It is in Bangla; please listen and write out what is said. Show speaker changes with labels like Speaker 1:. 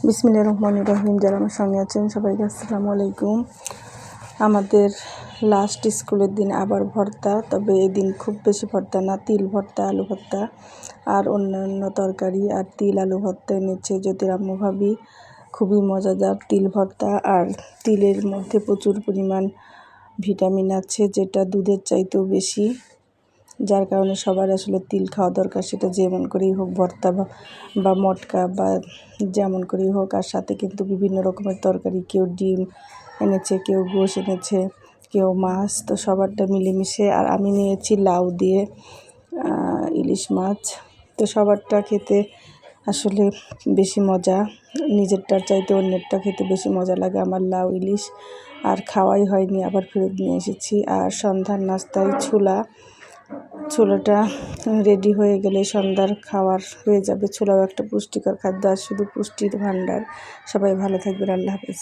Speaker 1: বিসমিল্লাহির রহমানির রহিম। যারা আমার সঙ্গে আছেন সবাইকে আসসালামু আলাইকুম। আমাদের লাস্ট স্কুলের দিন আবার ভর্তা, তবে এদিন খুব বেশি ভর্তা না, তিল ভর্তা, আলু ভর্তা আর অন্যান্য তরকারি। আর তিল আলু ভর্তা এনেছে জ্যোতির আম্মু ভাবি, খুবই মজাদার তিল ভর্তা। আর তিলের মধ্যে প্রচুর পরিমাণ ভিটামিন আছে, যেটা দুধের চাইতেও বেশি, যার কারণে সবার আসলে তিল খাওয়া দরকার, সেটা যেমন করেই হোক, ভর্তা বা মটকা বা যেমন করেই হোক। আর সাথে কিন্তু বিভিন্ন রকমের তরকারি, কেউ ডিম এনেছে, কেউ গোশ এনেছে, কেউ মাছ, তো সবারটা মিলেমিশে। আর আমি নিয়েছি লাউ দিয়ে ইলিশ মাছ, তো সবারটা খেতে আসলে বেশি মজা, নিজেরটার চাইতে অন্যেরটা খেতে বেশি মজা লাগে আমার লাউ ইলিশ। আর খাওয়াই হয়নি, আবার ফেরত নিয়ে এসেছি। আর সন্ধ্যার নাস্তায় ছোলাটা রেডি হয়ে গেলে সন্ধ্যার খাওয়ার হয়ে যাবে। ছোলাও একটা পুষ্টিকর খাদ্য, আর শুধু পুষ্টির ভাণ্ডার। সবাই ভালো থাকবেন, আল্লাহ হাফেজ।